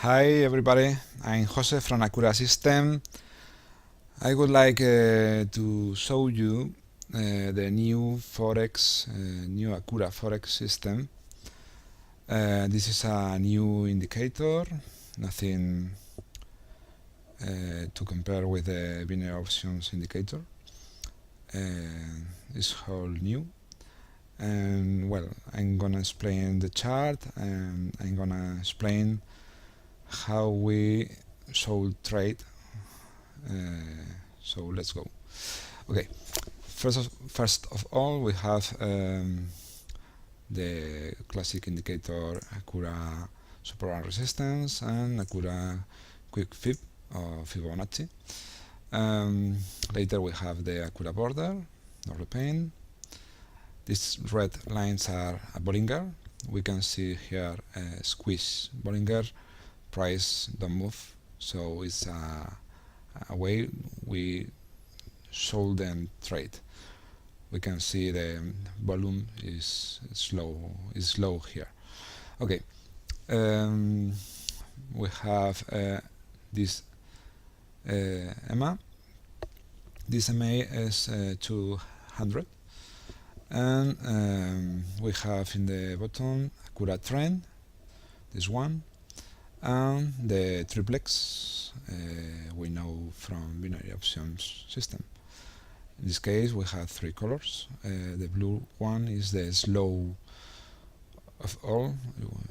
Hi everybody, I'm Jose from Accura System. I would like to show you the new Forex, new Accura Forex system. This is a new indicator, nothing to compare with the binary options indicator. It's whole new. And well, I'm gonna explain the chart and I'm gonna explain how we should trade. So let's go. Okay, first of all we have the classic indicator Accura support and resistance and Accura quick fib or Fibonacci. Later we have the Accura border or repaint. These red lines are a Bollinger. We can see here a squeeze Bollinger, price don't move, so it's a way we should then trade. We can see the volume is low here. Okay, we have this EMA. This EMA is 200, and we have in the bottom Accura trend, this one, and the triplex we know from binary options system. In this case we have three colors. The blue one is the slow of all.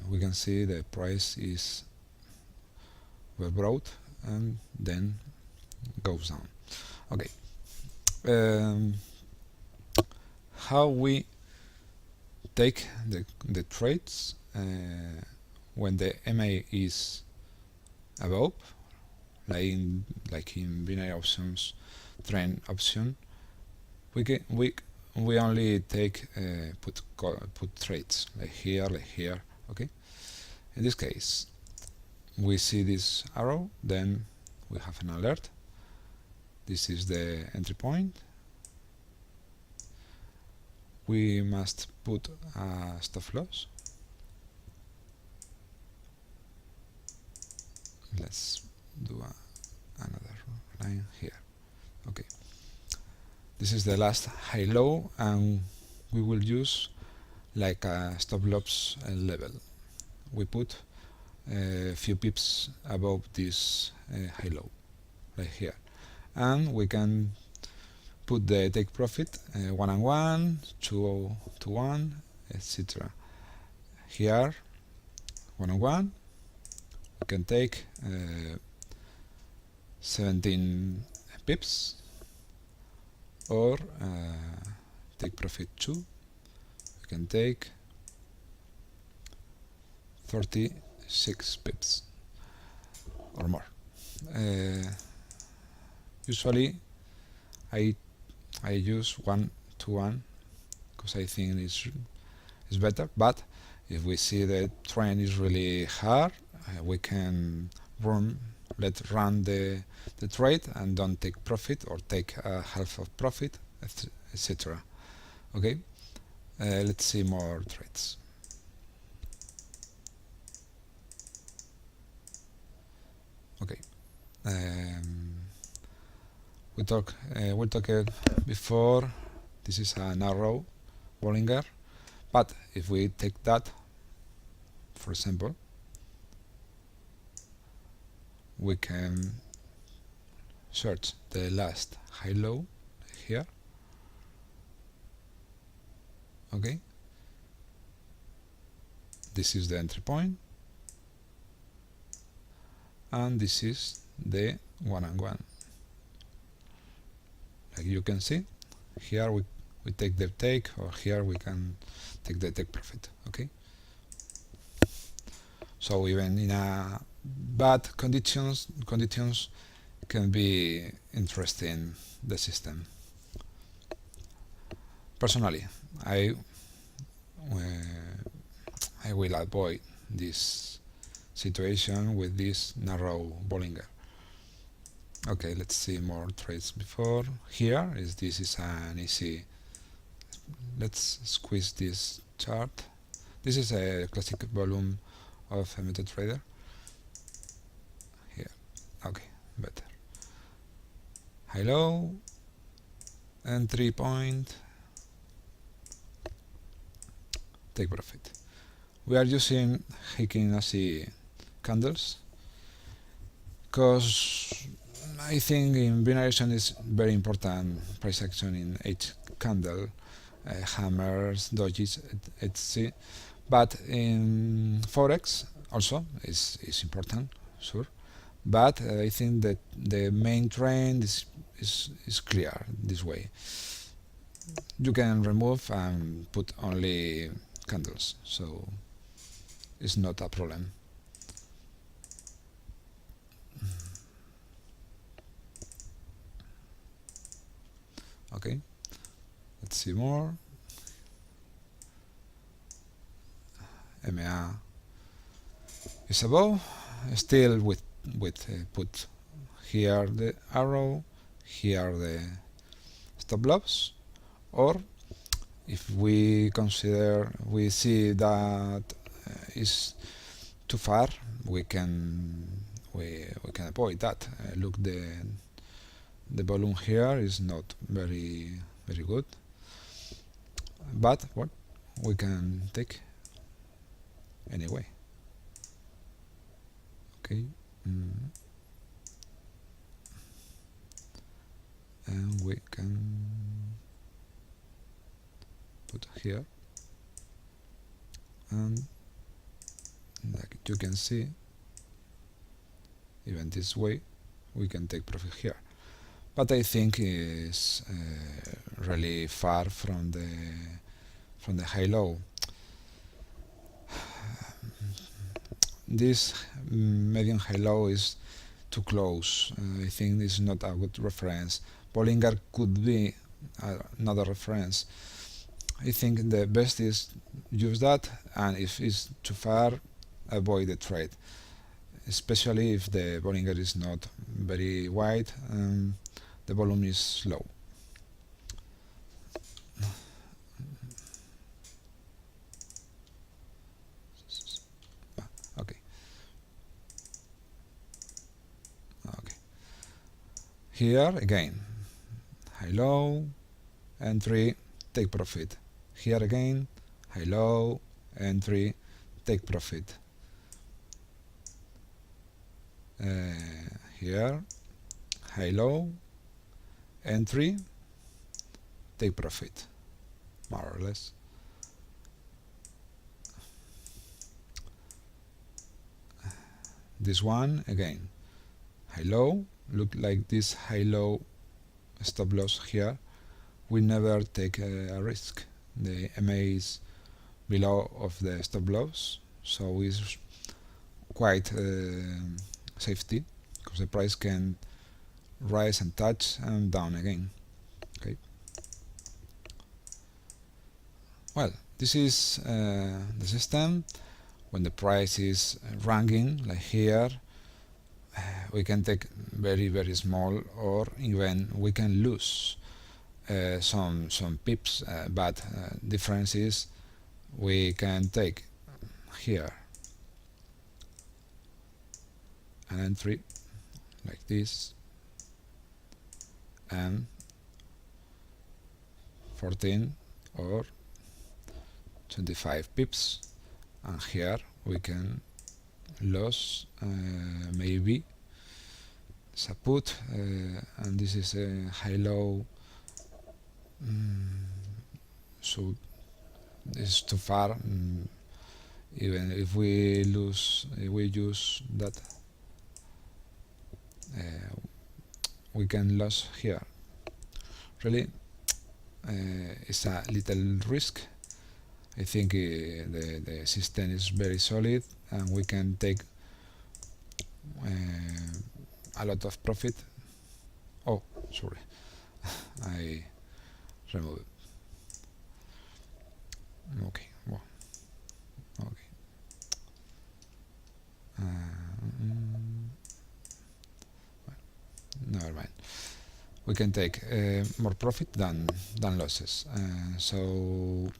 We can see the price is overbought and then goes down. Okay, how we take the trades when the MA is above, like in binary options trend option, we only take put trades like here. Okay, in this case we see this arrow, then we have an alert. This is the entry point. We must put a stop loss. Let's do another line here. Okay, this is the last high low, and we will use like a stop loss level. We put a few pips above this high low, like here, and we can put the take profit 1 and 1, 2 to 1, etc. Here 1 and 1, we can take 17 pips, or take profit 2, we can take 36 pips or more. Usually I use 1 to 1 because I think it's better, but if we see the trend is really hard, we can run the trade and don't take profit, or take half of profit, etc. Okay, let's see more trades. Okay, we talked before. This is a narrow Bollinger, but if we take that, for example, we can search the last high low here. Okay, this is the entry point, and this is the 1 and 1. Like you can see here, we take the take, or here we can take the take profit. Okay, so even in a bad conditions can be interesting, the system. Personally, I will avoid this situation with this narrow Bollinger. Okay, let's see more trades before. Here this is an easy. Let's squeeze this chart. This is a classic volume of a MetaTrader. Okay, better. High low, entry point, take profit. We are using Heikin candles because I think in binary option is very important price action in each candle, hammers, dojis, etc. But in Forex also is important, sure. But I think that the main trend is clear this way. You can remove and put only candles, so it's not a problem. Okay, let's see more. MA is above, still with put here the arrow, here the stop loss, or if we see that is too far, we can avoid that. Look, the volume here is not very good, but what we can take anyway. Okay, and we can put here, and like you can see, even this way we can take profit here, but I think is really far from the high low. This medium high low is too close. I think it's not a good reference. Bollinger could be another reference. I think the best is use that, and if it's too far, avoid the trade, especially if the Bollinger is not very wide and the volume is low. Okay. Okay. Here again, high low, entry, take profit. Here again, high low, entry, take profit. Here, high low, entry, take profit, more or less. This one again, high low, look like this high low stop loss here. We never take a risk. The MA is below of the stop loss, so it's quite safety, because the price can rise and touch and down again. Okay. Well, this is the system. When the price is ranking, like here, we can take very small, or even we can lose some pips, but difference is we can take here an entry like this, and 14 or 25 pips, and here we can lose maybe it's a put, and this is a high-low, so it's too far. Even if we use that, we can lose here. Really, it's a little risk. I think the system is very solid, and we can take a lot of profit. Oh, sorry, I removed it. Okay, well, okay. Never mind. We can take more profit than losses. So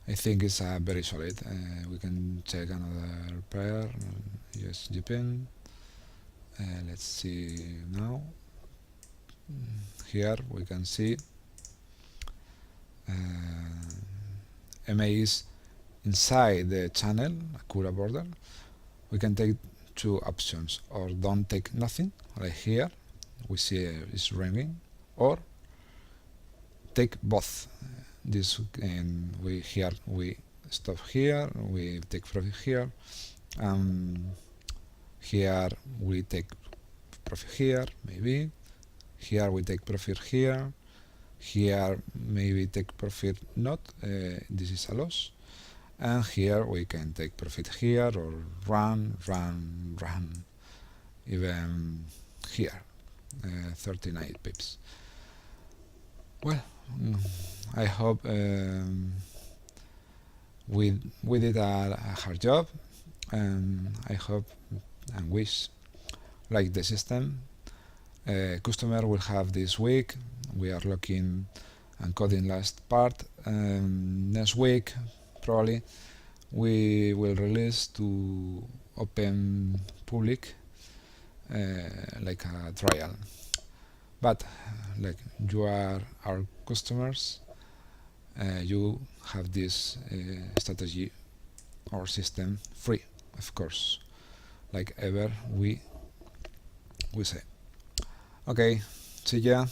I think it's very solid. We can check another pair. Yes, Japan. let's see now. Here we can see MA is inside the channel Accura border. We can take two options, or don't take nothing, like here we see it's ringing, or take both. This, and we here we stop here, we take profit here, here we take profit here, maybe here we take profit here, here maybe take profit not, this is a loss, and here we can take profit here, or run, even here, 39 pips. Well, I hope we did a hard job, and I hope and wish like the system. Customer will have this week. We are looking and coding last part. Next week probably we will release to open public, like a trial. But like you are our customers, you have this strategy or system free, of course, like ever we say. Okay, see ya.